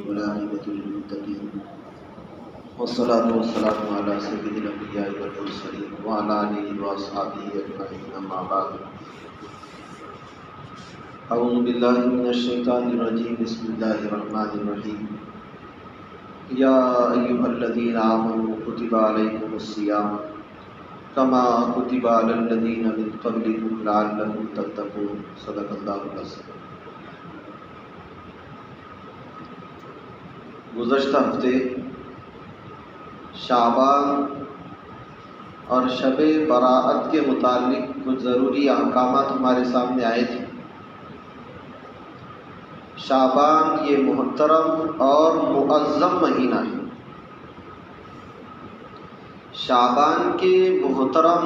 والعاقبة للمتقين والصلاة والسلام على سيد الأنبياء والمرسلين وعلى آله وأصحابه أجمعين أما بعد أعوذ بالله من الشيطان الرجيم بسم الله الرحمن الرحيم يا أيها الذين آمنوا كتب عليكم الصيام كما كتب على الذين من قبلكم لعلكم تتقون صدق الله العظيم۔ گزشتہ ہفتے شعبان اور شب براءت کے متعلق کچھ ضروری احکامات ہمارے سامنے آئے تھے۔ شعبان یہ محترم اور معظم مہینہ ہے۔ شعبان کے محترم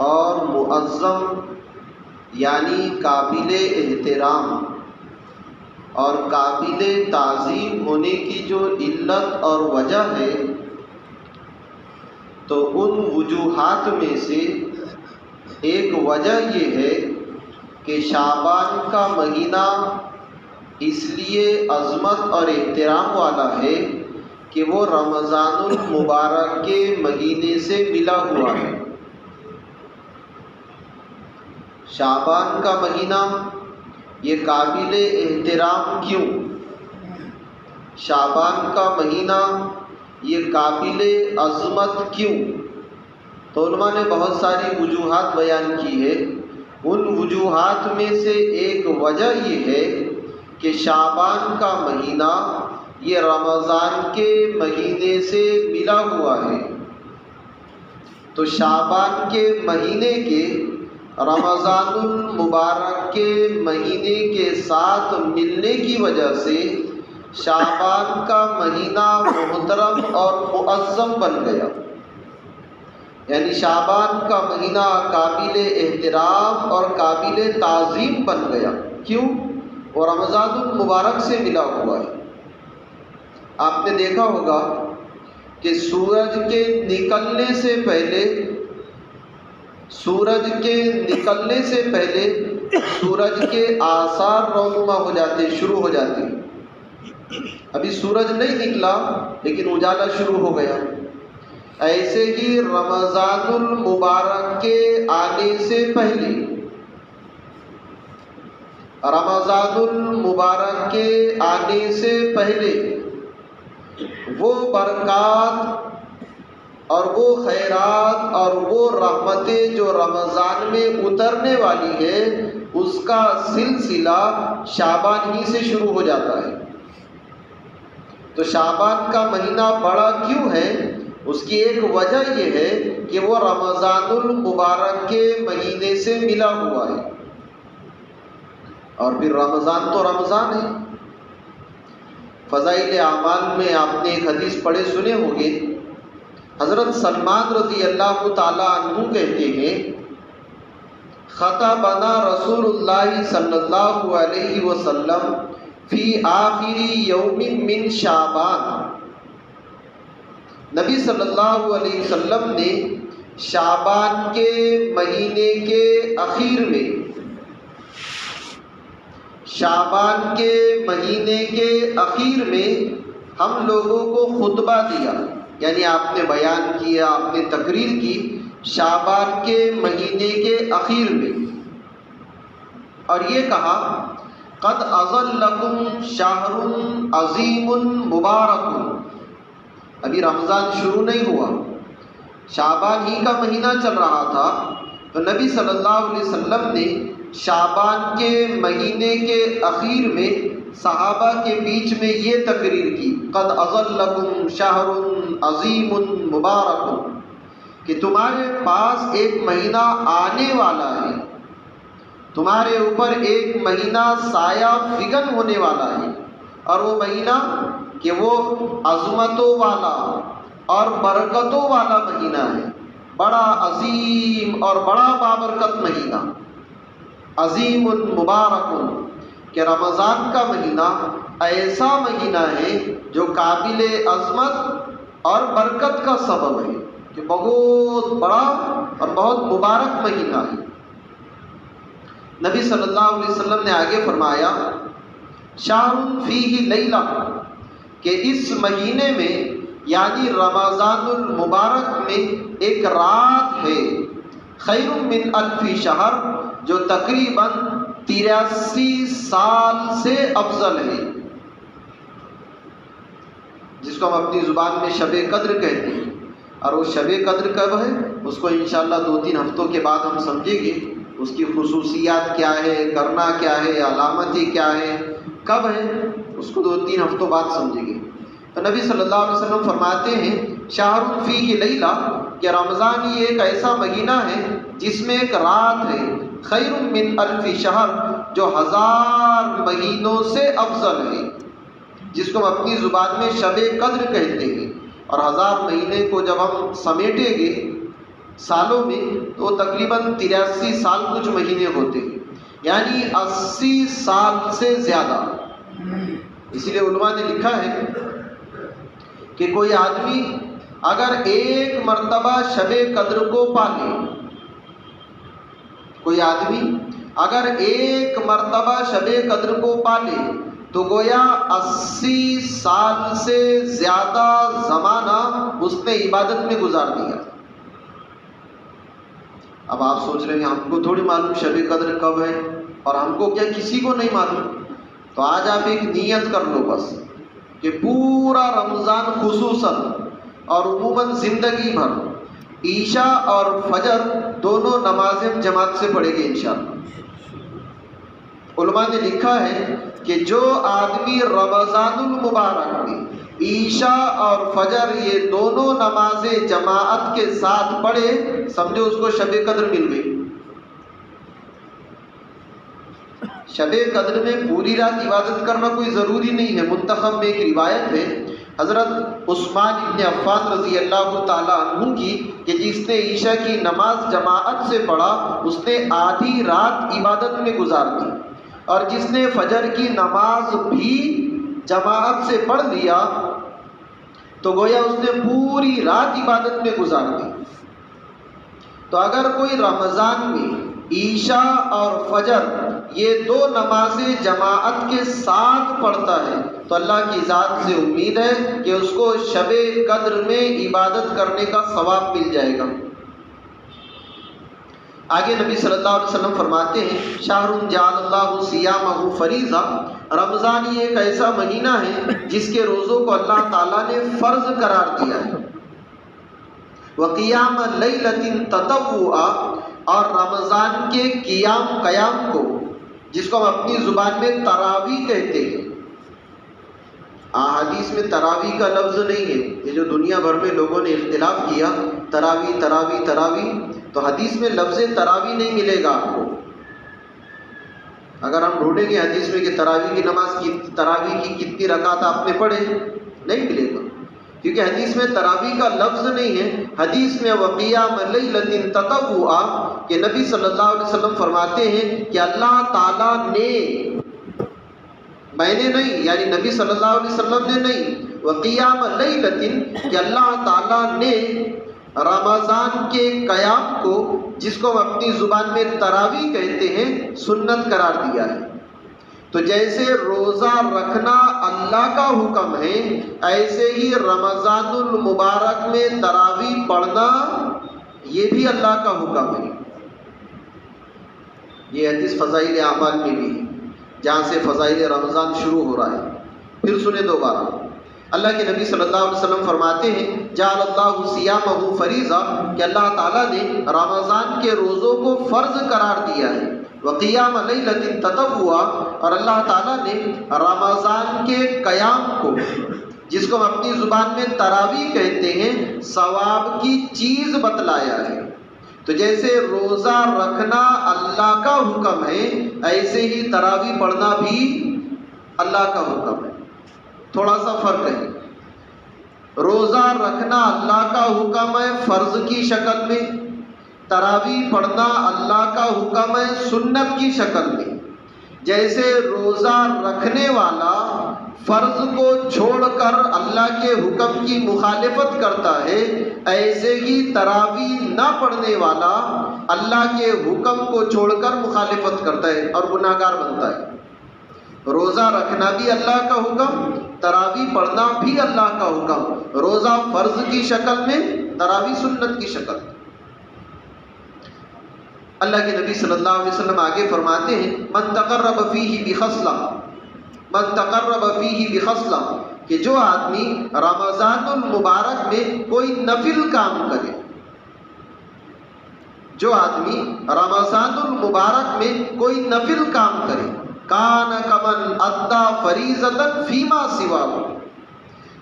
اور معظم یعنی قابل احترام اور قابل تعظیم ہونے کی جو علت اور وجہ ہے، تو ان وجوہات میں سے ایک وجہ یہ ہے کہ شعبان کا مہینہ اس لیے عظمت اور احترام والا ہے کہ وہ رمضان المبارک کے مہینے سے ملا ہوا ہے۔ شعبان کا مہینہ یہ قابل احترام کیوں؟ شعبان کا مہینہ یہ قابل عظمت کیوں؟ تو علماء نے بہت ساری وجوہات بیان کی ہے۔ ان وجوہات میں سے ایک وجہ یہ ہے کہ شعبان کا مہینہ یہ رمضان کے مہینے سے ملا ہوا ہے۔ تو شعبان کے مہینے کے رمضان المبارک کے مہینے کے ساتھ ملنے کی وجہ سے شعبان کا مہینہ محترم اور معظم بن گیا، یعنی شعبان کا مہینہ قابل احترام اور قابل تعظیم بن گیا۔ کیوں؟ وہ رمضان المبارک سے ملا ہوا ہے۔ آپ نے دیکھا ہوگا کہ سورج کے نکلنے سے پہلے سورج کے آثار رونما ہو جاتے، شروع ہو جاتے۔ ابھی سورج نہیں نکلا لیکن اجالا شروع ہو گیا۔ ایسے ہی رمضان المبارک کے آنے سے پہلے وہ برکات اور وہ خیرات اور وہ رحمتیں جو رمضان میں اترنے والی ہے، اس کا سلسلہ شعبان ہی سے شروع ہو جاتا ہے۔ تو شعبان کا مہینہ بڑا کیوں ہے؟ اس کی ایک وجہ یہ ہے کہ وہ رمضان المبارک کے مہینے سے ملا ہوا ہے۔ اور پھر رمضان تو رمضان ہے۔ فضائل اعمال میں آپ نے ایک حدیث پڑھے سنے ہوں گے، حضرت سلمان رضی اللہ تعالی عنہ کہتے ہیں، خطبنا رسول اللہ صلی اللہ علیہ وسلم فی آخر یوم من شعبان۔ نبی صلی اللہ علیہ وسلم نے شعبان کے مہینے کے اخیر میں ہم لوگوں کو خطبہ دیا، یعنی آپ نے بیان کیا، آپ نے تقریر کی شعبان کے مہینے کے اخیر میں، اور یہ کہا قد اظلکم شہر عظیم مبارک۔ ابھی رمضان شروع نہیں ہوا، شعبان ہی کا مہینہ چل رہا تھا، تو نبی صلی اللہ علیہ وسلم نے شعبان کے مہینے کے اخیر میں صحابہ کے بیچ میں یہ تقریر کی، قد اظلکم شہر عظیم مبارک، کہ تمہارے پاس ایک مہینہ آنے والا ہے، تمہارے اوپر ایک مہینہ سایہ فگن ہونے والا ہے، اور وہ مہینہ کہ وہ عظمتوں والا اور برکتوں والا مہینہ ہے، بڑا عظیم اور بڑا بابرکت مہینہ، عظیم مبارک، کہ رمضان کا مہینہ ایسا مہینہ ہے جو قابل عظمت اور برکت کا سبب ہے، کہ بہت بڑا اور بہت مبارک مہینہ ہے۔ نبی صلی اللہ علیہ وسلم نے آگے فرمایا شہر فیہ لیلہ کہ اس مہینے میں یعنی رمضان المبارک میں ایک رات ہے، خیر من الف شہر جو تقریباً 83 سال سے افضل ہے، جس کو ہم اپنی زبان میں شب قدر کہتے ہیں۔ اور وہ شب قدر کب ہے اس کو انشاءاللہ 2-3 ہفتوں کے بعد ہم سمجھیں گے، اس کی خصوصیات کیا ہے، کرنا کیا ہے، علامتیں کیا ہے، کب ہے، اس کو 2-3 ہفتوں بعد سمجھیں گے۔ تو نبی صلی اللہ علیہ وسلم فرماتے ہیں شہر فیہ لیلہ کہ رمضان یہ ایک ایسا مہینہ ہے جس میں ایک رات ہے، خیر من الف شہر جو 1000 مہینوں سے افضل ہے، جس کو ہم اپنی زبان میں شب قدر کہتے ہیں۔ اور 1000 مہینے کو جب ہم سمیٹیں گے سالوں میں تو تقریباً 83 سال کچھ مہینے ہوتے ہیں، یعنی 80 سال سے زیادہ۔ اسی لیے علماء نے لکھا ہے کہ کوئی آدمی اگر ایک مرتبہ شب قدر کو پالے، کوئی آدمی اگر ایک مرتبہ شب قدر کو پالے تو گویا 80 سال سے زیادہ زمانہ اس نے عبادت میں گزار دیا۔ اب آپ سوچ رہے ہیں ہم کو تھوڑی معلوم شب قدر کب ہے، اور ہم کو کیا کسی کو نہیں معلوم؟ تو آج آپ ایک نیت کر لو بس کہ پورا رمضان خصوصاً اور عموماً زندگی بھر عشاء اور فجر دونوں نمازیں جماعت سے پڑھے گے انشاءاللہ۔ علماء نے لکھا ہے کہ جو آدمی رمضان المبارک میں عشاء اور فجر یہ دونوں نمازیں جماعت کے ساتھ پڑھے، سمجھو اس کو شب قدر مل گئی۔ شب قدر میں پوری رات عبادت کرنا کوئی ضروری نہیں ہے۔ منتخب میں ایک روایت ہے حضرت عثمان ابن عفان رضی اللہ تعالیٰ عنہ کی کہ جس نے عشاء کی نماز جماعت سے پڑھا اس نے آدھی رات عبادت میں گزار دی، اور جس نے فجر کی نماز بھی جماعت سے پڑھ لیا تو گویا اس نے پوری رات عبادت میں گزار دی۔ تو اگر کوئی رمضان میں عشاء اور فجر یہ دو نمازیں جماعت کے ساتھ پڑھتا ہے تو اللہ کی ذات سے امید ہے کہ اس کو شب قدر میں عبادت کرنے کا ثواب مل جائے گا۔ آگے نبی صلی اللہ علیہ وسلم فرماتے ہیں شہر جعل اللہ صیامہ فریضہ، رمضان یہ ایک ایسا مہینہ ہے جس کے روزوں کو اللہ تعالیٰ نے فرض قرار دیا ہے۔ وقیام لیلۃ تطوعا، اور رمضان کے قیام کو جس کو ہم اپنی زبان میں تراویح کہتے ہیں۔ حدیث میں تراویح کا لفظ نہیں ہے، یہ جو دنیا بھر میں لوگوں نے اختلاف کیا تراویح تراویح تراویح، تو حدیث میں لفظ تراویح نہیں ملے گا آپ کو۔ اگر ہم ڈھونڈیں گے حدیث میں کہ تراویح کی نماز کی تراویح کی کتنی رکعت آپ نے پڑھے، نہیں ملے گا، کیونکہ حدیث میں تراویح کا لفظ نہیں ہے۔ حدیث میں وقیام لیلۃ تطوعا کہ نبی صلی اللہ علیہ وسلم فرماتے ہیں کہ اللہ تعالیٰ نے، میں نے نہیں، یعنی نبی صلی اللہ علیہ وسلم نے نہیں، وقیام لیلۃ کہ اللہ تعالیٰ نے رمضان کے قیام کو جس کو ہم اپنی زبان میں تراویح کہتے ہیں سنت قرار دیا ہے۔ تو جیسے روزہ رکھنا اللہ کا حکم ہے، ایسے ہی رمضان المبارک میں تراویح پڑھنا یہ بھی اللہ کا حکم ہے۔ یہ حدیث فضائل اعمال میں بھی ہے جہاں سے فضائل رمضان شروع ہو رہا ہے۔ پھر سنیں دوبارہ، اللہ کے نبی صلی اللہ علیہ وسلم فرماتے ہیں جعل اللہ صیامہ فریضہ کہ اللہ تعالیٰ نے رمضان کے روزوں کو فرض قرار دیا ہے۔ وقیام لیلۃ تطوعا، اور اللہ تعالیٰ نے رمضان کے قیام کو جس کو ہم اپنی زبان میں تراویح کہتے ہیں ثواب کی چیز بتلایا ہے۔ تو جیسے روزہ رکھنا اللہ کا حکم ہے، ایسے ہی تراویح پڑھنا بھی اللہ کا حکم ہے۔ تھوڑا سا فرق ہے، روزہ رکھنا اللہ کا حکم ہے فرض کی شکل میں، تراویح پڑھنا اللہ کا حکم ہے سنت کی شکل میں۔ جیسے روزہ رکھنے والا فرض کو چھوڑ کر اللہ کے حکم کی مخالفت کرتا ہے، ایسے ہی تراویح نہ پڑھنے والا اللہ کے حکم کو چھوڑ کر مخالفت کرتا ہے اور گناہگار بنتا ہے۔ روزہ رکھنا بھی اللہ کا حکم، تراویح پڑھنا بھی اللہ کا حکم، روزہ فرض کی شکل میں، تراویح سنت کی شکل میں۔ اللہ کے نبی صلی اللہ علیہ وسلم آگے فرماتے ہیں من تقرب فیہ بخصلہ، من تقرب فیہ بخصلہ، کہ جو آدمی رمضان المبارک میں کوئی نفل کام کرے، جو آدمی رمضان المبارک میں کوئی نفل کام کرے، کان کمن ادا فریضۃ فیما سواہ،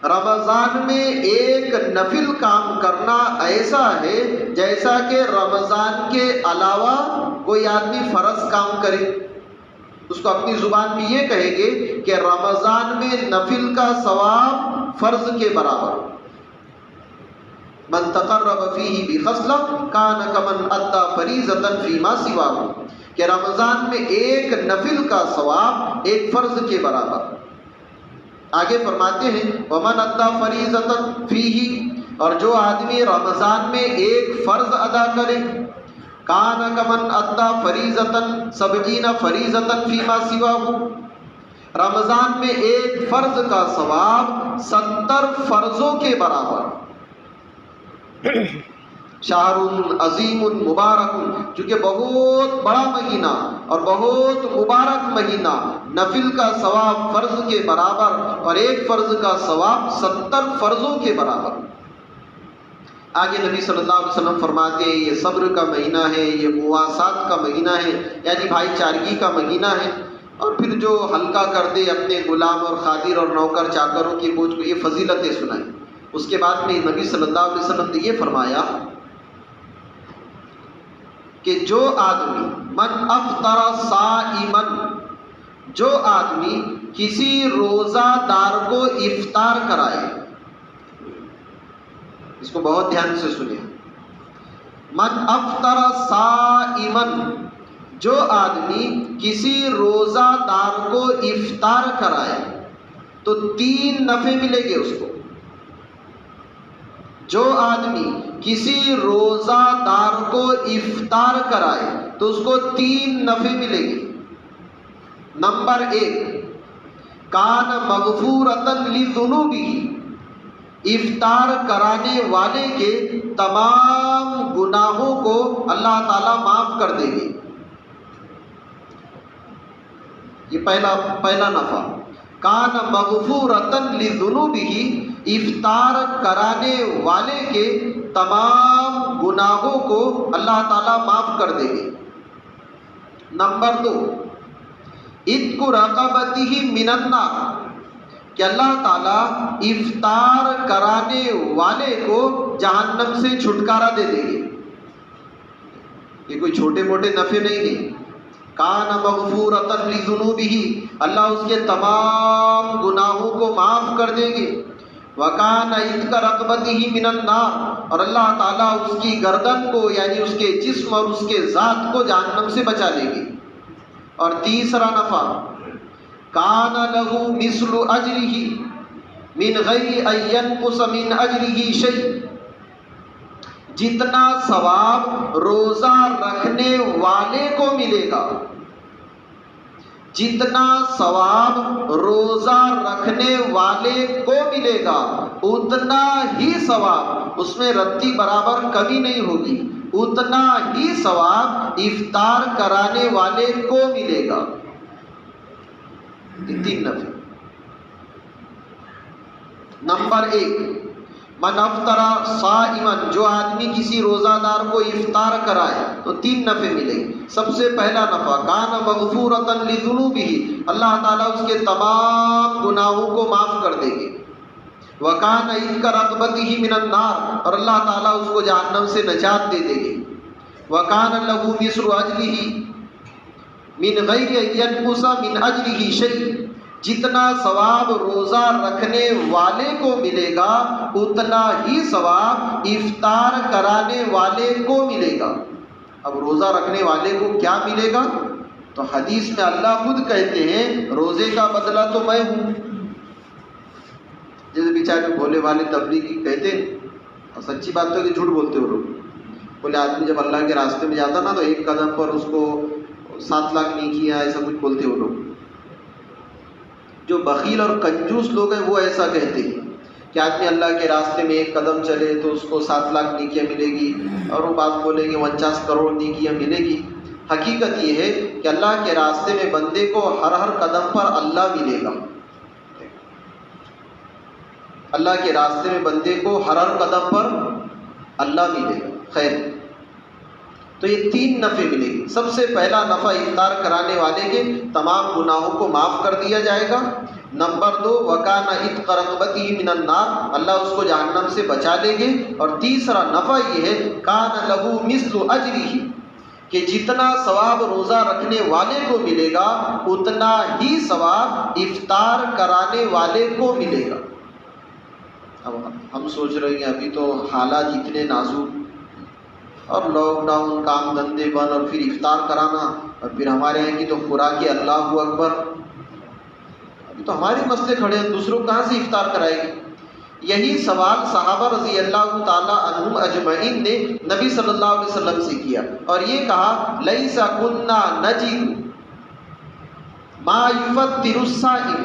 رمضان میں ایک نفل کام کرنا ایسا ہے جیسا کہ رمضان کے علاوہ کوئی آدمی فرض کام کرے۔ اس کو اپنی زبان میں یہ کہیں گے کہ رمضان میں نفل کا ثواب فرض کے برابر۔ من تقرب فیہ بخصلہ کان کمن ادا فریضۃ فیما سواہ، کہ رمضان میں ایک نفل کا ثواب ایک فرض کے برابر۔ آگے فرماتے ہیں ومن ادا فریضۃ فیہ، اور جو آدمی رمضان میں ایک فرض ادا کرے، کان کمن ادا فریضۃ سبعین فریضۃ فیما سواہ، رمضان میں ایک فرض کا ثواب 70 فرضوں کے برابر۔ شہر عظیم مبارک، چونکہ بہت بڑا مہینہ اور بہت مبارک مہینہ، نفل کا ثواب فرض کے برابر اور ایک فرض کا ثواب 70 فرضوں کے برابر۔ آگے نبی صلی اللہ علیہ وسلم فرماتے ہیں یہ صبر کا مہینہ ہے، یہ مواسات کا مہینہ ہے، یعنی بھائی چارگی کا مہینہ ہے، اور پھر جو ہلکا کر دے اپنے غلام اور خادر اور نوکر چاکروں کی بوجھ کو، یہ فضیلتیں سنائیں۔ اس کے بعد میں نبی صلی اللہ علیہ وسلم نے یہ فرمایا کہ جو آدمی من افطر صائما، جو آدمی کسی روزہ دار کو افطار کرائے، اس کو بہت دھیان سے سنیں، من افطر صائما، جو آدمی کسی روزہ دار کو افطار کرائے تو 3 نفع ملیں گے اس کو۔ جو آدمی کسی روزہ دار کو افطار کرائے تو اس کو 3 نفع ملیں گے۔ نمبر 1، کان مغفورۃ لذنوبہ، افطار کرانے والے کے تمام گناہوں کو اللہ تعالیٰ معاف کر دیں گے۔ یہ پہلا نفع، کان مغفورۃ لذنوبہ، افطار کرانے والے کے تمام گناہوں کو اللہ تعالیٰ معاف کر دیں گے۔ نمبر 2، عتق رقبتہ من النار، کہ اللہ تعالیٰ افطار کرانے والے کو جہنم سے چھٹکارا دے دیں گے۔ یہ کوئی چھوٹے موٹے نفع نہیں ہے۔ کان مغفورۃ لذنوبہ، اللہ اس کے تمام گناہوں کو معاف کر دیں گے۔ وکان عتق رقبتہ من النار، اور اللہ تعالیٰ اس کی گردن کو یعنی اس کے جسم اور اس کے ذات کو جہنم سے بچا لیں گے۔ اور تیسرا نفع، کان لہ مثل اجرہ من غیر ان ینقص من اجرہ شیء، جتنا ثواب روزہ رکھنے والے کو ملے گا، جتنا ثواب روزہ رکھنے والے کو ملے گا اتنا ہی ثواب، اس میں رتی برابر کمی نہیں ہوگی، اتنا ہی ثواب افطار کرانے والے کو ملے گا۔ یہ 3 نفع۔ نمبر 1، من افطر صائما، جو آدمی کسی روزہ دار کو افطار کرائے تو 3 نفع ملے گی۔ سب سے پہلا نفع، کان مغفورۃ لذنوبہ، اللہ تعالیٰ اس کے تمام گناہوں کو معاف کر دیں گے۔ وکان عتق رقبتہ من النار، اور اللہ تعالیٰ اس کو جہنم سے نجات دے دیں گے۔ وکان لہ مثل اجرہ من غیر ان ینقص من اجرہ شیء، جتنا ثواب روزہ رکھنے والے کو ملے گا اتنا ہی ثواب افطار کرانے والے کو ملے گا۔ اب روزہ رکھنے والے کو کیا ملے گا؟ تو حدیث میں اللہ خود کہتے ہیں روزے کا بدلہ تو میں ہوں۔ جیسے بیچارے بھولے والے تبلیغی کہتے ہیں، اور سچی بات تو کہ جھوٹ بولتے ہو لوگ، بولے آدمی جب اللہ کے راستے میں جاتا نا تو 1 قدم پر اس کو 7 لاکھ نہیں کیا، ایسا کچھ بولتے ہو لوگ۔ جو بخیل اور کنجوس لوگ ہیں وہ ایسا کہتے ہیں کہ آدمی اللہ کے راستے میں ایک قدم چلے تو اس کو 7 لاکھ نیکیاں ملے گی، اور وہ بات بولیں گے 49 کروڑ نیکیاں ملے گی۔ حقیقت یہ ہے کہ اللہ کے راستے میں بندے کو ہر قدم پر اللہ ملے گا۔ اللہ کے راستے میں بندے کو ہر قدم پر اللہ ملے گا۔ خیر، تو یہ 3 نفع ملے گی۔ سب سے پہلا نفع افطار کرانے والے کے تمام گناہوں کو معاف کر دیا جائے گا۔ نمبر 2، وَكَانَ عِتْقَ رَقَبَتِهِ مِنَ النَّارِ، اللہ اس کو جہنم سے بچا لیں گے۔ اور تیسرا نفع یہ ہے كَانَ لَهُ مِثْلُ أَجْرِهِ، کہ جتنا ثواب روزہ رکھنے والے کو ملے گا اتنا ہی ثواب افطار کرانے والے کو ملے گا۔ اب ہم سوچ رہے ہیں ابھی تو حالات اتنے نازک اور لاک ڈاؤن، کام دھندے بند، اور پھر افطار کرانا، اور پھر ہمارے یہاں کی تو خوراک اللہ اکبر، ابھی تو ہمارے مسئلے کھڑے ہیں، دوسروں کہاں سے افطار کرائے گی؟ یہی سوال صحابہ رضی اللہ تعالیٰ عنہم اجمعین نے نبی صلی اللہ علیہ وسلم سے کیا، اور یہ کہا لیس کنا نجد ما یفطر الصائم،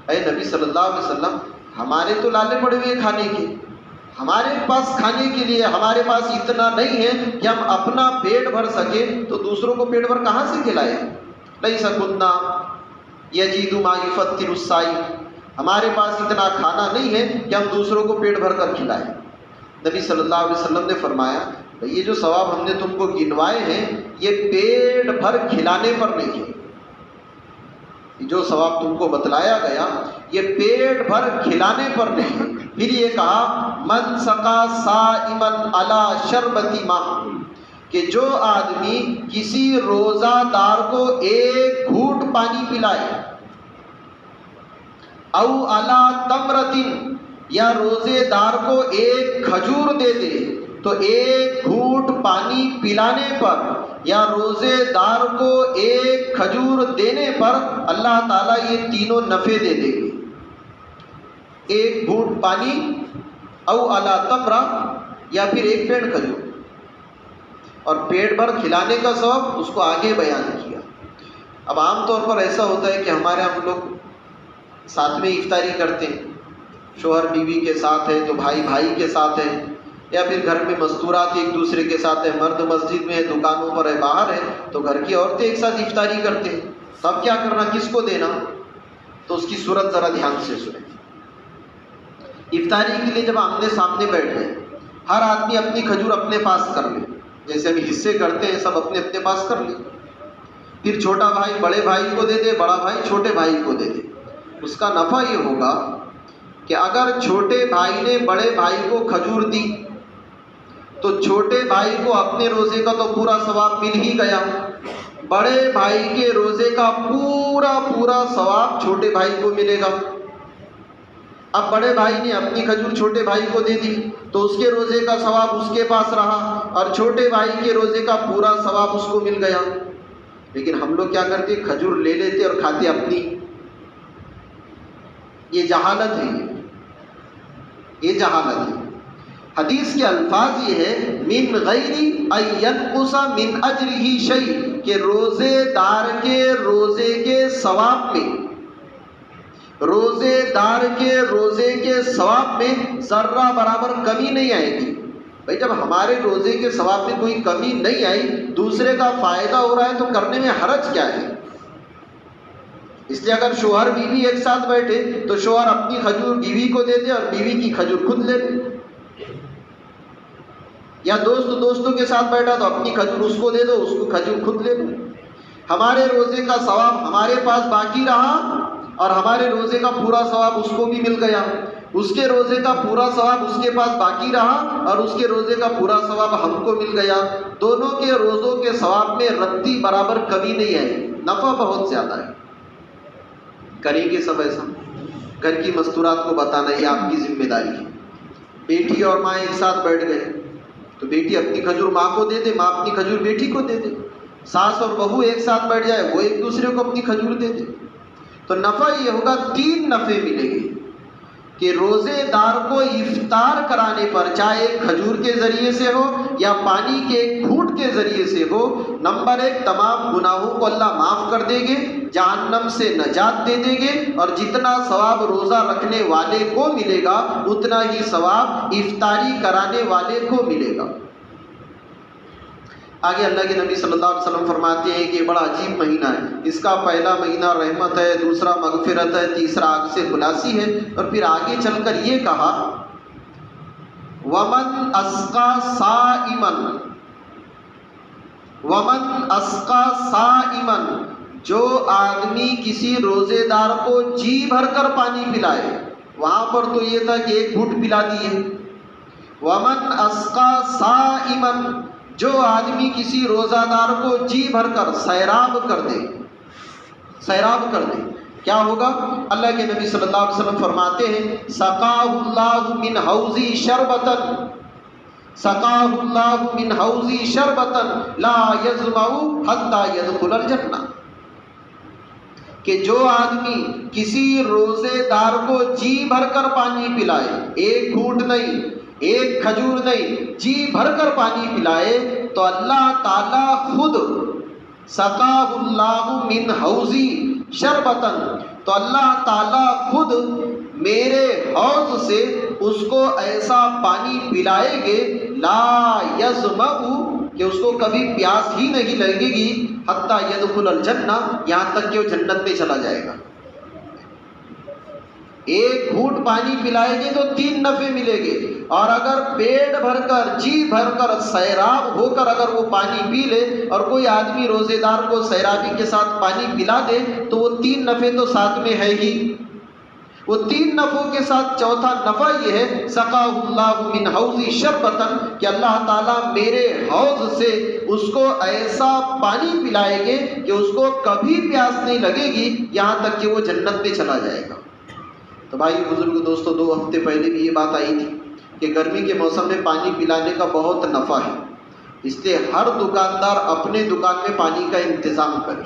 اے نبی صلی اللہ علیہ وسلم ہمارے تو لالے پڑے ہوئے کھانے کے، ہمارے پاس کھانے کے لیے ہمارے پاس اتنا نہیں ہے کہ ہم اپنا پیٹ بھر سکے، تو دوسروں کو پیٹ بھر کہاں سے کھلائے؟ لیس کنا یجد ما یفطر الصائم، ہمارے پاس اتنا کھانا نہیں ہے کہ ہم دوسروں کو پیٹ بھر کر کھلائیں۔ نبی صلی اللہ علیہ وسلم نے فرمایا یہ جو ثواب ہم نے تم کو گنوائے ہیں یہ پیٹ بھر کھلانے پر نہیں ہے، جو ثواب تم کو بتلایا گیا یہ پیٹ بھر کھلانے پر نہیں ہے۔ پھر یہ کہا من سقا صائما علی شربۃ ماء، کہ جو آدمی کسی روزہ دار کو ایک گھونٹ پانی پلائے، او علی تمرۃ، یا روزے دار کو ایک کھجور دے دے، تو ایک گھونٹ پانی پلانے پر یا روزے دار کو ایک کھجور دینے پر اللہ تعالیٰ یہ تینوں نفع دے دے گے۔ ایک گھونٹ پانی، او علی تمرہ، یا پھر ایک پیڑ کھجور، اور پیٹ بھر کھلانے کا ثواب اس کو آگے بیان کیا۔ اب عام طور پر ایسا ہوتا ہے کہ ہمارے ہم لوگ ساتھ میں افطاری کرتے ہیں، شوہر بیوی کے ساتھ ہے تو بھائی بھائی کے ساتھ ہے، یا پھر گھر میں مستورات ایک دوسرے کے ساتھ ہے، مرد مسجد میں ہے، دکانوں پر ہے، باہر ہے، تو گھر کی عورتیں ایک ساتھ افطاری کرتے ہیں۔ تو اب کیا کرنا، کس کو دینا؟ تو اس کی صورت ذرا دھیان سے سنیں۔ افطاری کے لیے جب آمنے سامنے بیٹھ گئے، ہر آدمی اپنی کھجور اپنے پاس کر لے، جیسے ابھی حصے کرتے ہیں سب اپنے اپنے پاس کر لے، پھر چھوٹا بھائی بڑے بھائی کو دے دے، بڑا بھائی چھوٹے بھائی کو دے دے۔ اس کا نفع یہ ہوگا کہ اگر چھوٹے بھائی نے بڑے بھائی کو کھجور دی تو چھوٹے بھائی کو اپنے روزے کا تو پورا ثواب مل ہی گیا، بڑے بھائی کے روزے کا پورا ثواب چھوٹے بھائی کو ملے گا۔ اب بڑے بھائی نے اپنی کھجور چھوٹے بھائی کو دے دی تو اس کے روزے کا ثواب اس کے پاس رہا، اور چھوٹے بھائی کے روزے کا پورا ثواب اس کو مل گیا۔ لیکن ہم لوگ کیا کرتے، کھجور لے لیتے اور کھاتے اپنی۔ یہ جہالت ہے، یہ جہالت ہے۔ حدیث کے الفاظ یہ ہے من غیر ان ینقص من اجرہ شیء، کہ روزے دار کے روزے کے ثواب میں، روزے دار کے روزے کے ثواب میں ذرہ برابر کمی نہیں آئے گی۔ بھائی جب ہمارے روزے کے ثواب میں کوئی کمی نہیں آئی، دوسرے کا فائدہ ہو رہا ہے تو کرنے میں حرج کیا ہے؟ اس لیے اگر شوہر بیوی ایک ساتھ بیٹھے تو شوہر اپنی کھجور بیوی کو دے دے اور بیوی کی کھجور خود لے لے، یا دوستوں کے ساتھ بیٹھا تو اپنی کھجور اس کو دے دو، اس کو کھجور خود لے لو۔ ہمارے روزے کا ثواب ہمارے پاس باقی رہا اور ہمارے روزے کا پورا ثواب اس کو بھی مل گیا، اس کے روزے کا پورا ثواب اس کے پاس باقی رہا اور اس کے روزے کا پورا ثواب ہم کو مل گیا۔ دونوں کے روزوں کے ثواب میں رتی برابر کمی نہیں آئی، نفع بہت زیادہ ہے۔ کریں گے سب ایسا؟ گھر کی مستورات کو بتانا یہ آپ کی ذمہ داری ہے۔ بیٹی اور ماں ایک ساتھ بیٹھ گئے تو بیٹی اپنی کھجور ماں کو دے دے، ماں اپنی کھجور بیٹی کو دے دے۔ ساس اور بہو ایک ساتھ بیٹھ جائے، وہ ایک دوسرے کو اپنی کھجور دے دے۔ تو نفع یہ ہوگا، 3 نفع ملیں گے کہ روزے دار کو افطار کرانے پر، چاہے ایک کھجور کے ذریعے سے ہو یا پانی کے ایک گھونٹ کے ذریعے سے ہو، نمبر 1 تمام گناہوں کو اللہ معاف کر دیں گے، جہنم سے نجات دے دیں گے، اور جتنا ثواب روزہ رکھنے والے کو ملے گا اتنا ہی ثواب افطاری کرانے والے کو ملے گا۔ آگے اللہ کے نبی صلی اللہ علیہ وسلم فرماتے ہیں کہ یہ بڑا عجیب مہینہ ہے، اس کا پہلا مہینہ رحمت ہے، دوسرا مغفرت ہے، تیسرا آگ سے خلاصی ہے، اور پھر آگے چل کر یہ کہا وَمَنْ أَسْقَى صَائِمًا، وَمَنْ أَسْقَى صَائِمًا، جو آدمی کسی روزے دار کو جی بھر کر پانی پلائے، وہاں پر تو یہ تھا کہ ایک گھونٹ پلا دیے، وَمَنْ أَسْقَى صَائِمًا، جو آدمی کسی روزہ دار کو جی بھر کر سیراب کر دے، سیراب کر دے، کیا ہوگا؟ اللہ کے نبی صلی اللہ علیہ وسلم فرماتے ہیں سقاہ اللہ من حوضی شربتن، سقاہ اللہ من حوضی شربتن لا یظمأ حتی یدخل الجنہ، کہ جو آدمی کسی روزے دار کو جی بھر کر پانی پلائے، ایک گھونٹ نہیں، ایک کھجور نہیں، جی بھر کر پانی پلائے، تو اللہ تعالیٰ خود سقاہ اللہ من حوضی شربتن، تو اللہ تعالیٰ خود میرے حوض سے اس کو ایسا پانی پلائیں گے لا یظمأ، کہ اس کو کبھی پیاس ہی نہیں لگے گی، حتی یدخل الجنہ، یہاں تک کہ وہ جنت میں چلا جائے گا۔ ایک گھونٹ پانی پلائے گے تو 3 نفع ملے گے، اور اگر پیٹ بھر کر جی بھر کر سیراب ہو کر اگر وہ پانی پی لے، اور کوئی آدمی روزے دار کو سیرابی کے ساتھ پانی پلا دے، تو وہ 3 نفع تو ساتھ میں ہے ہی، وہ 3 نفعوں کے ساتھ چوتھا نفع یہ ہے سقاہ اللہ من حوضی شربتن، کہ اللہ تعالیٰ میرے حوض سے اس کو ایسا پانی پلائیں گے کہ اس کو کبھی پیاس نہیں لگے گی، یہاں تک کہ وہ جنت میں چلا جائے گا۔ تو بھائی بزرگ دوستو، 2 ہفتے پہلے بھی یہ بات آئی تھی کہ گرمی کے موسم میں پانی پلانے کا بہت نفع ہے، اس لیے ہر دکاندار اپنے دکان میں پانی کا انتظام کرے۔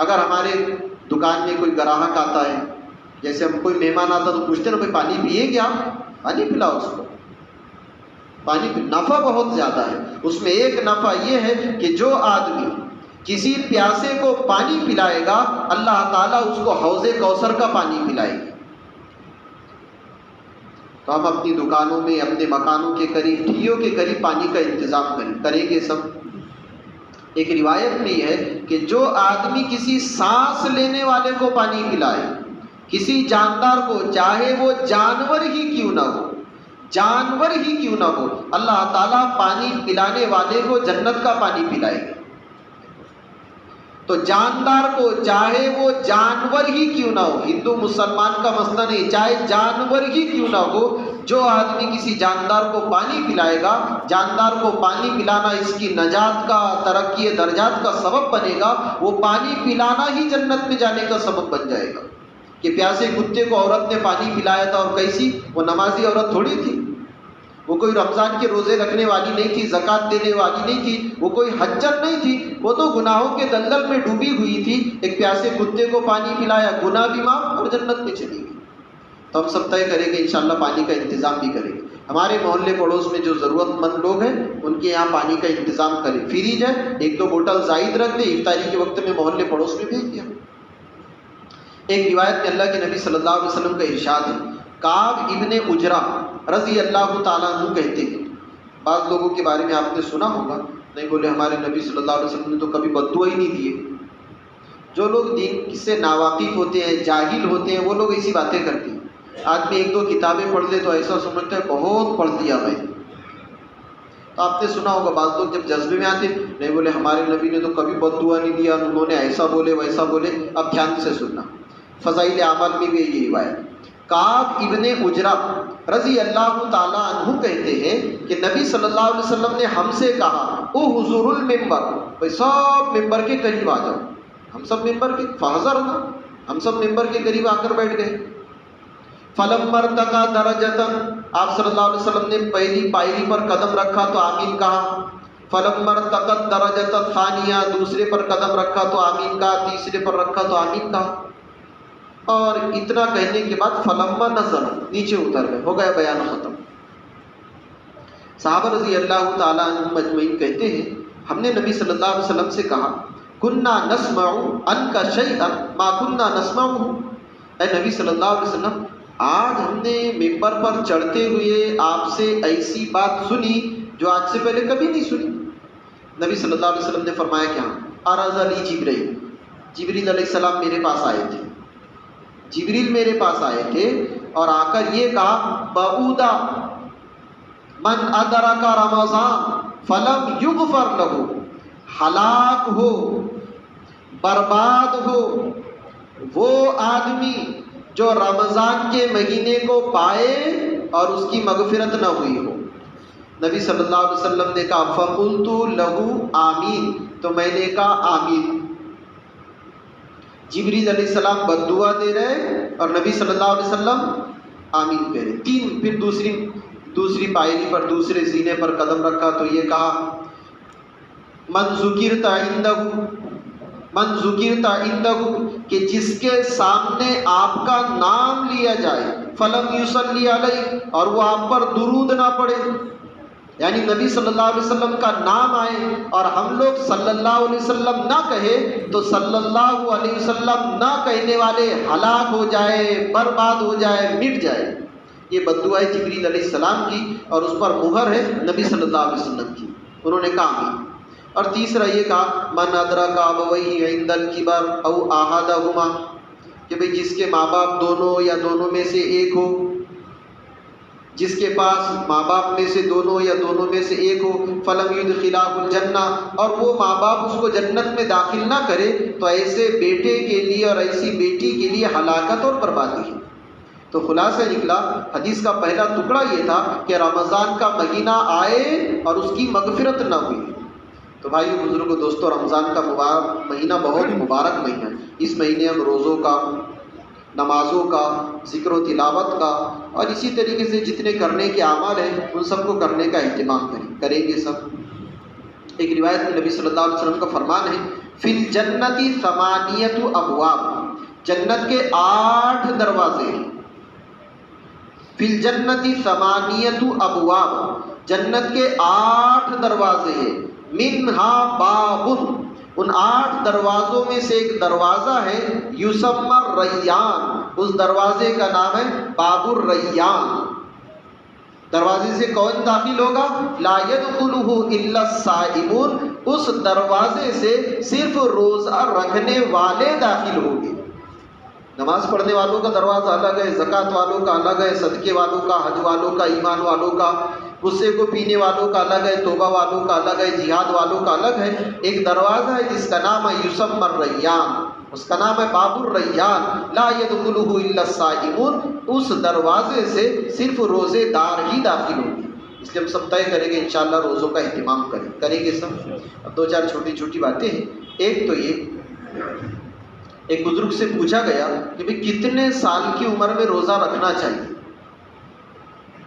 اگر ہمارے دکان میں کوئی گراہک آتا ہے، جیسے ہم کوئی مہمان آتا تو پوچھتے نا بھائی پانی پیے گیا، پانی پلاؤ اس کو، پانی نفع بہت زیادہ ہے۔ اس میں ایک نفع یہ ہے کہ جو آدمی کسی پیاسے کو پانی پلائے گا، اللہ تعالیٰ اس کو حوض کوثر کا پانی پلائے گا۔ تو ہم اپنی دکانوں میں، اپنے مکانوں کے قریب، ٹھیوں کے قریب پانی کا انتظام کریں گے سب۔ ایک روایت میں یہ ہے کہ جو آدمی کسی سانس لینے والے کو پانی پلائے، کسی جاندار کو، چاہے وہ جانور ہی کیوں نہ ہو، جانور ہی کیوں نہ ہو، اللہ تعالیٰ پانی پلانے والے کو جنت کا پانی پلائے گا۔ تو جاندار کو، چاہے وہ جانور ہی کیوں نہ ہو، ہندو مسلمان کا مسئلہ نہیں، چاہے جانور ہی کیوں نہ ہو، جو آدمی کسی جاندار کو پانی پلائے گا، جاندار کو پانی پلانا اس کی نجات کا، ترقی درجات کا سبب بنے گا، وہ پانی پلانا ہی جنت میں جانے کا سبب بن جائے گا۔ کہ پیاسے کتے کو عورت نے پانی پلایا تھا، اور کیسی، وہ نمازی عورت تھوڑی تھی، وہ کوئی رمضان کے روزے رکھنے والی نہیں تھی، زکوٰۃ دینے والی نہیں تھی، وہ کوئی حجت نہیں تھی، وہ تو گناہوں کے دلدل میں ڈوبی ہوئی تھی، ایک پیاسے کتے کو پانی پلایا، گناہ بھی معاف اور جنت میں چلی گئی۔ تو ہم سب طے کریں کہ انشاءاللہ پانی کا انتظام بھی کریں گے۔ ہمارے محلے پڑوس میں جو ضرورت مند لوگ ہیں ان کے یہاں پانی کا انتظام کریں، فریج ہے، 1-2 بوتل زائد رکھ دیں، افطاری کے وقت میں محلے پڑوس میں بھیج دیا۔ ایک روایت میں اللہ کے نبی صلی اللہ علیہ وسلم کا ارشاد ہے، کعب ابن عجرہ رضی اللہ تعالیٰ عنہ کہتے ہیں، بعض لوگوں کے بارے میں آپ نے سنا ہوگا، نہیں بولے ہمارے نبی صلی اللہ علیہ وسلم نے تو کبھی بددعا ہی نہیں دیے۔ جو لوگ دین سے ناواقف ہوتے ہیں، جاہل ہوتے ہیں، وہ لوگ ایسی باتیں کرتے ہیں۔ آدمی 1-2 کتابیں پڑھ لے تو ایسا سمجھتا ہے بہت پڑھ لیا میں۔ تو آپ نے سنا ہوگا بعض لوگ جب جذبے میں آتے، نہیں بولے ہمارے نبی نے تو کبھی بددعا نہیں دیا، انہوں نے ایسا بولے ویسا بولے۔ اب دھیان سے سننا، فضائل اعمال میں بھی یہ روایت، کعب ابن عجرہ رضی اللہ تعالیٰ عنہ کہتے ہیں کہ نبی صلی اللہ علیہ وسلم نے ہم سے کہا، او حضور المنبر، بھائی سب ممبر کے قریب آ جاؤ۔ ہم سب ممبر کے فحضرنا، ہم سب ممبر کے قریب آ کر بیٹھ گئے۔ فلما ارتقى درجة، آپ صلی اللہ علیہ وسلم نے پہلی پائری پر قدم رکھا تو آمین کہا۔ فلما ارتقى الدرجة الثانية، دوسرے پر قدم رکھا تو آمین کہا، تیسرے پر رکھا تو آمین کہا۔ اور اتنا کہنے کے بعد فلما نزل، نیچے اتر گئے، ہو گیا بیان ختم۔ صحابہ رضی اللہ تعالیٰ عنہ مجمعین کہتے ہیں ہم نے نبی صلی اللہ علیہ وسلم سے کہا کننا نسمع عنک شیئا ما کننا نسمعہ، اے نبی صلی اللہ علیہ وسلم آج ہم نے ممبر پر چڑھتے ہوئے آپ سے ایسی بات سنی جو آج سے پہلے کبھی نہیں سنی۔ نبی صلی اللہ علیہ وسلم نے فرمایا کیا؟ عرض علی جبرائیل، جبریل علیہ السلام میرے پاس آئے تھے، جبریل میرے پاس آئے تھے اور آ کر یہ کہا بعودا من ادرک رمضان فلم یغفر لہ، ہلاک ہو، برباد ہو وہ آدمی جو رمضان کے مہینے کو پائے اور اس کی مغفرت نہ ہوئی ہو۔ نبی صلی اللہ علیہ وسلم نے کہا فقلت لہ آمین، تو میں نے کہا آمین۔ جبریل علیہ السلام بد دعا دے رہے اور نبی صلی اللہ علیہ وسلم آمین کہہ رہے۔ تین پھر دوسری پائری پر دوسرے سینے پر قدم رکھا تو یہ کہا من ذکرت عندہ، من ذکرت عندہ، کہ جس کے سامنے آپ کا نام لیا جائے، فلم یصلی علیہ، اور وہ آپ پر درود نہ پڑے، یعنی نبی صلی اللہ علیہ وسلم کا نام آئے اور ہم لوگ صلی اللہ علیہ وسلم نہ کہے تو صلی اللہ علیہ وسلم نہ کہنے والے ہلاک ہو جائے، برباد ہو جائے، مٹ جائے۔ یہ بد دعا ہے جبریل علیہ السلام کی اور اس پر مہر ہے نبی صلی اللہ علیہ وسلم کی، انہوں نے کہا آمین۔ اور تیسرا یہ کہا من ادرک ابویہ عند الکبر او احدہما، کہ بھئی جس کے ماں باپ دونوں یا دونوں میں سے ایک ہو، جس کے پاس ماں باپ میں سے دونوں یا دونوں میں سے ایک ہو، فلم یدخلہ الجنہ، اور وہ ماں باپ اس کو جنت میں داخل نہ کرے تو ایسے بیٹے کے لیے اور ایسی بیٹی کے لیے ہلاکت اور بربادی ہے۔ تو خلاصہ نکلا حدیث کا پہلا ٹکڑا یہ تھا کہ رمضان کا مہینہ آئے اور اس کی مغفرت نہ ہوئی۔ تو بھائیو بزرگوں دوستوں، رمضان کا مہینہ بہت مبارک مہینہ ہے۔ اس مہینے ہم روزوں کا، نمازوں کا، ذکر و تلاوت کا اور اسی طریقے سے جتنے کرنے کے اعمال ہیں ان سب کو کرنے کا اہتمام کریں گے سب۔ ایک روایت میں نبی صلی اللہ علیہ وسلم کا فرمان ہے فی الجنت ثمانیۃ ابواب، جنت کے 8 دروازے ہیں۔ فی الجنت ثمانیۃ ابواب، جنت کے 8 دروازے ہیں۔ منہا باب، ان 8 دروازوں میں سے ایک دروازہ ہے یسمی الریان، اس دروازے کا نام ہے باب الریان۔ دروازے سے کون داخل ہوگا؟ لا يدخلہ الا الصائمون، اس دروازے سے صرف روزہ رکھنے والے داخل ہوں گے۔ نماز پڑھنے والوں کا دروازہ الگ ہے، زکوٰۃ والوں کا الگ ہے، صدقے والوں کا، حج والوں کا، ایمان والوں کا، غصے کو پینے والوں کا الگ ہے، توبہ والوں کا الگ ہے، جہاد والوں کا الگ ہے۔ ایک دروازہ ہے جس کا نام ہے یسمی الریان، اس کا نام ہے باب الریان، لا يدخلہ الا الصائمون، اس دروازے سے صرف روزے دار ہی داخل ہوں گے۔ اس لیے ہم سب طے کریں گے انشاءاللہ روزوں کا اہتمام کریں گے سب۔ اب 2-4 چھوٹی چھوٹی باتیں ہیں۔ ایک تو یہ، ایک بزرگ سے پوچھا گیا کہ بھئی کتنے سال کی عمر میں روزہ رکھنا چاہیے،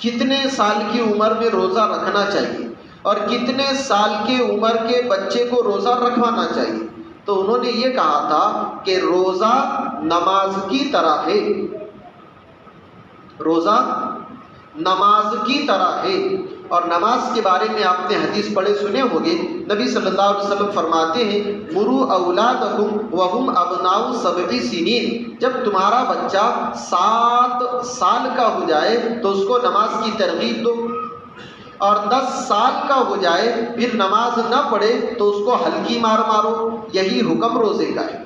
کتنے سال کی عمر میں روزہ رکھنا چاہیے اور کتنے سال کے عمر کے بچے کو روزہ رکھوانا چاہیے؟ تو انہوں نے یہ کہا تھا کہ روزہ نماز کی طرح ہے، روزہ نماز کی طرح ہے۔ اور نماز کے بارے میں آپ نے حدیث پڑھے سنے ہوں گے، نبی صلی اللہ علیہ وسلم فرماتے ہیں مروا اولادکم وہم ابناء 7 سنین، جب تمہارا بچہ 7 سال کا ہو جائے تو اس کو نماز کی ترغیب دو، اور 10 سال کا ہو جائے پھر نماز نہ پڑھے تو اس کو ہلکی مار مارو۔ یہی حکم روزے کا ہے۔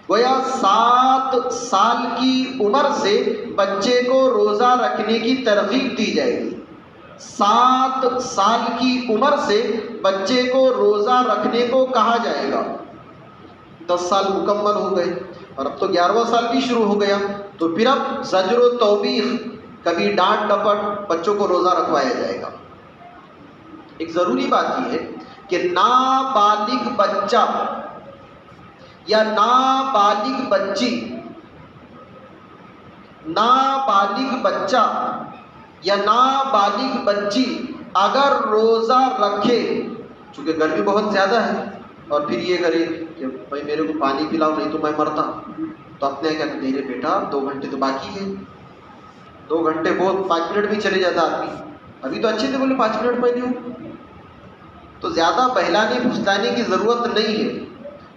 گویا 7 سال کی عمر سے بچے کو روزہ رکھنے کی ترغیب دی جائے گی۔ 7 سال کی عمر سے بچے کو روزہ رکھنے کو کہا جائے گا۔ 10 سال مکمل ہو گئے اور اب تو 11واں سال بھی شروع ہو گیا، تو پھر اب زجر و توبیخ، کبھی ڈانٹ ڈپٹ، بچوں کو روزہ رکھوایا جائے گا۔ ایک ضروری بات یہ ہے کہ نابالغ بچہ یا نابالغ بچی، نابالغ بچہ یا نابالغ بچی اگر روزہ رکھے، چونکہ گرمی بہت زیادہ ہے، اور پھر یہ کرے کہ بھائی میرے کو پانی پلاؤ نہیں تو میں مرتا، تو اپنے کہتے میرے بیٹا 2 گھنٹے تو باقی ہے، 2 گھنٹے بہت، 5 منٹ بھی چلے جاتا آدمی، ابھی تو اچھے سے بولے 5 منٹ پہلے ہو، تو زیادہ بہلانے پھسلانے کی ضرورت نہیں ہے.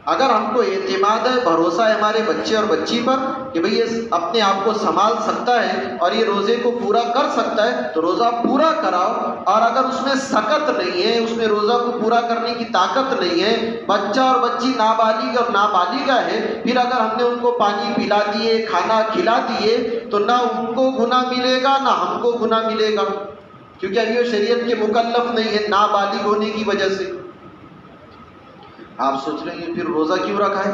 اگر ہم کو اعتماد ہے، بھروسہ ہے ہمارے بچے اور بچی پر کہ بھئی یہ اپنے آپ کو سنبھال سکتا ہے اور یہ روزے کو پورا کر سکتا ہے، تو روزہ پورا کراؤ. اور اگر اس میں سکت نہیں ہے، اس میں روزہ کو پورا کرنے کی طاقت نہیں ہے، بچہ اور بچی نابالغ اور نابالغہ ہے، پھر اگر ہم نے ان کو پانی پلا دیے، کھانا کھلا دیے، تو نہ ان کو گناہ ملے گا نہ ہم کو گناہ ملے گا، کیونکہ ابھی وہ شریعت کے مکلف نہیں ہے نابالغ ہونے کی وجہ سے. آپ سوچ رہے ہیں پھر روزہ کیوں رکھا ہے؟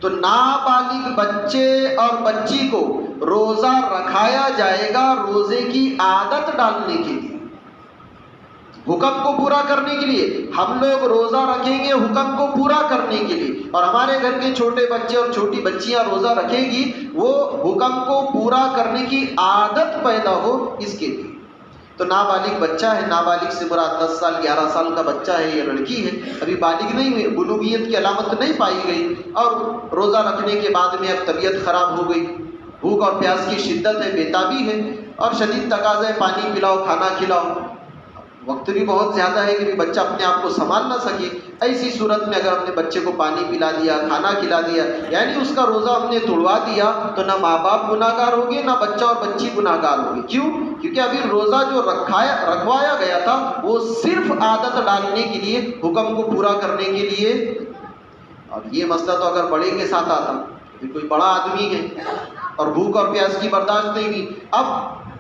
تو نابالغ بچے اور بچی کو روزہ رکھایا جائے گا روزے کی عادت ڈالنے کے لیے، حکم کو پورا کرنے کے لیے. ہم لوگ روزہ رکھیں گے حکم کو پورا کرنے کے لیے، اور ہمارے گھر کے چھوٹے بچے اور چھوٹی بچیاں روزہ رکھیں گی وہ حکم کو پورا کرنے کی عادت پیدا ہو اس کے لیے. تو نابالغ بچہ ہے، نابالغ سے مراد 10 سال 11 سال کا بچہ ہے یا لڑکی ہے، ابھی بالغ نہیں ہوئی، بلوغیت کی علامت نہیں پائی گئی، اور روزہ رکھنے کے بعد میں اب طبیعت خراب ہو گئی، بھوک اور پیاس کی شدت ہے، بےتابی ہے، اور شدید تقاضا ہے پانی پلاؤ، کھانا کھلاؤ، وقت بھی بہت زیادہ ہے کہ بچہ اپنے آپ کو سنبھال نہ سکے. ایسی صورت میں اگر ہم نے بچے کو پانی پلا دیا، کھانا کھلا دیا، یعنی اس کا روزہ ہم نے توڑوا دیا، تو نہ ماں باپ گناہ گار ہوگے نہ بچہ اور بچی گناہ گار ہوگی. کیوں؟ کیونکہ ابھی روزہ جو رکھوایا گیا تھا وہ صرف عادت ڈالنے کے لیے، حکم کو پورا کرنے کے لیے. اب یہ مسئلہ تو اگر بڑے کے ساتھ آتا، کوئی بڑا آدمی ہے اور بھوک اور پیاس کی برداشت نہیں ہوئی، اب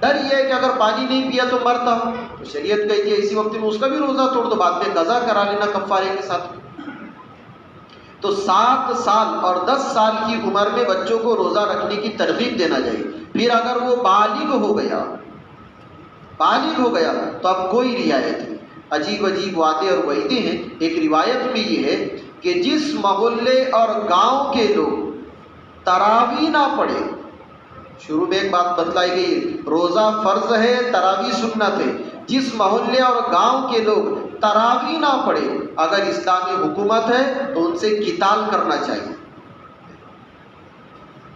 ڈر یہ ہے کہ اگر پانی نہیں پیا تو مرتا، تو شریعت کہتی ہے اسی وقت میں اس کا بھی روزہ توڑ دو، بعد میں قضا کرا لینا کفارے کے ساتھ. تو 7 سال اور 10 سال کی عمر میں بچوں کو روزہ رکھنے کی ترغیب دینا چاہیے. پھر اگر وہ بالغ ہو گیا تو اب کوئی رعایت نہیں. عجیب عجیب وعدے اور وعیدے ہیں. ایک روایت میں یہ ہے کہ جس محلے اور گاؤں کے لوگ تراویح نہ پڑھے، شروع میں ایک بات بتلائی گئی ہے، روزہ فرض ہے، تراویح سنت ہے. جس محلے اور گاؤں کے لوگ تراویح نہ پڑھے، اگر اسلامی حکومت ہے تو ان سے قتال کرنا چاہیے.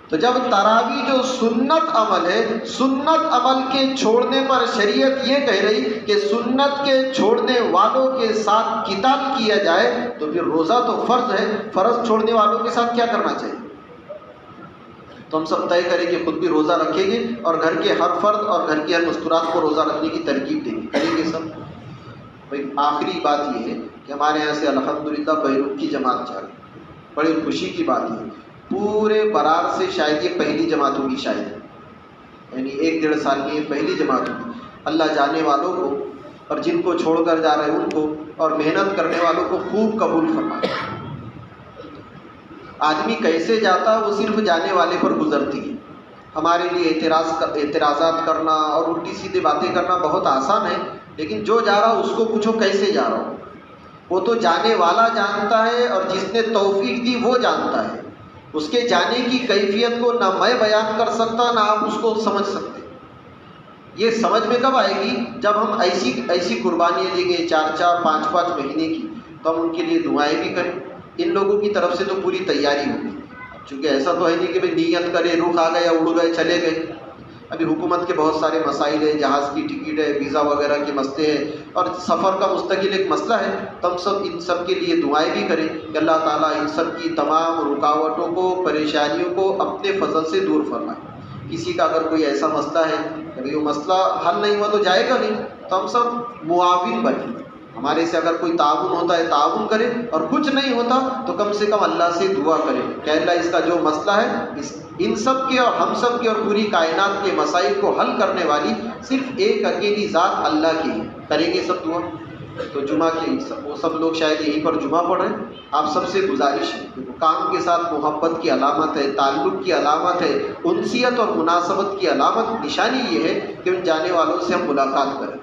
تو جب تراویح جو سنت عمل ہے، سنت عمل کے چھوڑنے پر شریعت یہ کہہ رہی کہ سنت کے چھوڑنے والوں کے ساتھ قتال کیا جائے، تو پھر روزہ تو فرض ہے، فرض چھوڑنے والوں کے ساتھ کیا کرنا چاہیے؟ تو ہم سب طے کریں کہ خود بھی روزہ رکھیں گے اور گھر کے ہر فرد اور گھر کی ہر مستورات کو روزہ رکھنے کی ترغیب دیں گے، کریں گے سب. بھائی آخری بات یہ ہے کہ ہمارے یہاں سے الحمدللہ بیروت کی جماعت جا رہی، بڑی خوشی کی بات ہے. پورے برار سے شاید یہ پہلی جماعت ہوگی، شاید یعنی 1-1.5 سال میں یہ پہلی جماعت ہوگی. اللہ جانے والوں کو اور جن کو چھوڑ کر جا رہے ہیں ان کو اور محنت کرنے والوں کو خوب قبول فرمائے. آدمی کیسے جاتا وہ صرف جانے والے پر گزرتی ہے. ہمارے لیے اعتراضات کرنا اور الٹی سیدھے باتیں کرنا بہت آسان ہے، لیکن جو جا رہا اس کو پوچھو کیسے جا رہا ہو. وہ تو جانے والا جانتا ہے اور جس نے توفیق دی وہ جانتا ہے. اس کے جانے کی کیفیت کو نہ میں بیان کر سکتا نہ آپ اس کو سمجھ سکتے. یہ سمجھ میں کب آئے گی؟ جب ہم ایسی قربانیاں دیں گے 4-4 5-5 مہینے کی، تو ہم ان کے لیے دعائیں بھی کریں. ان لوگوں کی طرف سے تو پوری تیاری ہوگی، چونکہ ایسا تو ہے نہیں کہ بھائی نیت کرے، رخ آ گیا، اڑ گئے، چلے گئے. ابھی حکومت کے بہت سارے مسائل ہیں، جہاز کی ٹکٹ ہے، ویزا وغیرہ کے مسئلے ہیں، اور سفر کا مستقل ایک مسئلہ ہے. تو ہم سب ان سب کے لیے دعائیں بھی کریں کہ اللہ تعالیٰ ان سب کی تمام رکاوٹوں کو، پریشانیوں کو اپنے فضل سے دور فرمائے. کسی کا اگر کوئی ایسا مسئلہ ہے کہ وہ مسئلہ حل نہیں ہوا تو جائے گا نہیں، تو ہم سب معاون بنیں. ہمارے سے اگر کوئی تعاون ہوتا ہے تعاون کرے، اور کچھ نہیں ہوتا تو کم سے کم اللہ سے دعا کرے کہ اللہ اس کا جو مسئلہ ہے ان سب کے اور ہم سب کے اور پوری کائنات کے مسائل کو حل کرنے والی صرف ایک اکیلی ذات اللہ کی ہے. کریں گے سب دعا. تو جمعہ کے وہ سب لوگ شاید یہیں پر جمعہ پڑھ رہے ہیں. آپ سب سے گزارش ہے، کام کے ساتھ محبت کی علامت ہے، تعلق کی علامت ہے، انسیت اور مناسبت کی علامت، نشانی یہ ہے کہ ان جانے والوں سے ہم ملاقات کریں.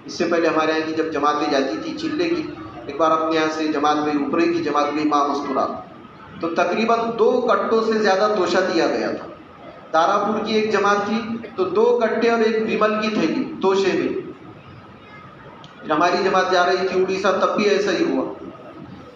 اس سے پہلے ہمارے یہاں کی جب جماعتیں جاتی تھی چلے کی، ایک بار اپنے یہاں سے جماعت گئی، اوپرے کی جماعت گئی ماں مستورات، تو تقریباً 2 کٹوں سے زیادہ توشہ دیا گیا تھا. تارا پور کی ایک جماعت تھی تو 2 کٹے اور ایک ومل کی تھیلی توشے میں. پھر ہماری جماعت جا رہی تھی اڑیسہ، تب بھی ایسا ہی ہوا.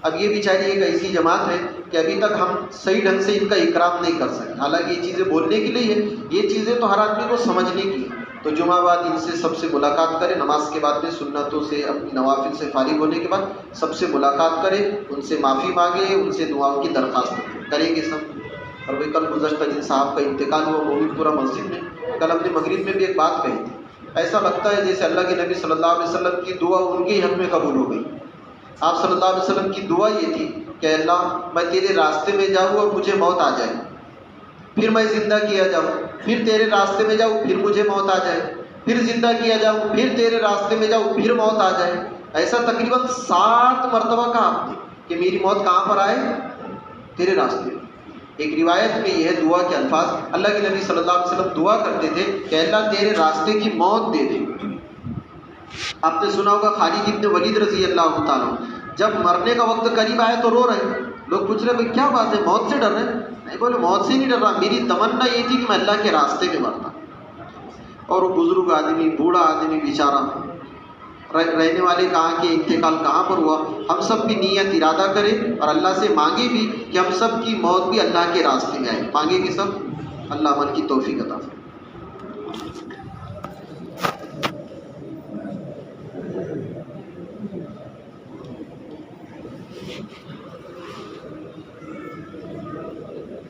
اب یہ بیچاری ایک ایسی جماعت ہے کہ ابھی تک ہم صحیح ڈھنگ سے ان کا اکرام نہیں کر سکے. حالانکہ یہ چیزیں بولنے کے لیے ہے، یہ چیزیں تو ہر آدمی کو سمجھنے کی ہے. تو جمعہ بعد ان سے سب سے ملاقات کرے، نماز کے بعد میں سنتوں سے اپنی نوافل سے فارغ ہونے کے بعد سب سے ملاقات کرے، ان سے معافی مانگے، ان سے دعاؤں کی درخواست کریں گے سب۔ اور وہی کل گزشتہ جن صاحب کا انتقال ہوا وہ بھی پورا مسجد میں، کل ہم نے مغرب میں بھی ایک بات کہی تھی، ایسا لگتا ہے جیسے اللہ کے نبی صلی اللہ علیہ وسلم کی دعا ان کے حق میں قبول ہو گئی۔ آپ صلی اللہ علیہ وسلم کی دعا یہ تھی کہ اللہ میں تیرے راستے میں جاؤں اور مجھے موت آ جائے، پھر میں زندہ کیا جاؤں، پھر تیرے راستے میں جاؤں، پھر مجھے موت آ جائے، پھر زندہ کیا جاؤں، پھر تیرے راستے میں جاؤں، پھر موت آ جائے۔ ایسا تقریباً 7 مرتبہ کہا آپ نے کہ میری موت کہاں پر آئے؟ تیرے راستے میں۔ ایک روایت میں یہ دعا کے الفاظ، اللہ کے نبی صلی اللہ علیہ وسلم دعا کرتے تھے کہ اللہ تیرے راستے کی موت دے دے۔ آپ نے سنا ہوگا خالد ابن ولید رضی اللہ تعالیٰ جب مرنے کا وقت قریب آئے تو رو رہے، لوگ پوچھ رہے بھائی کیا بات ہے، موت سے ڈر رہے؟ نہیں، بولے موت سے نہیں ڈر رہا، میری تمنا یہ تھی کہ میں اللہ کے راستے میں مرتا۔ اور وہ بزرگ آدمی، بوڑھا آدمی بیچارہ رہنے والے کہاں کے انتقال کہاں پر ہوا، ہم سب بھی نیت ارادہ کریں اور اللہ سے مانگے بھی کہ ہم سب کی موت بھی اللہ کے راستے میں آئے، مانگے کہ سب اللہ عمل کی توفیق عطا فرمائے۔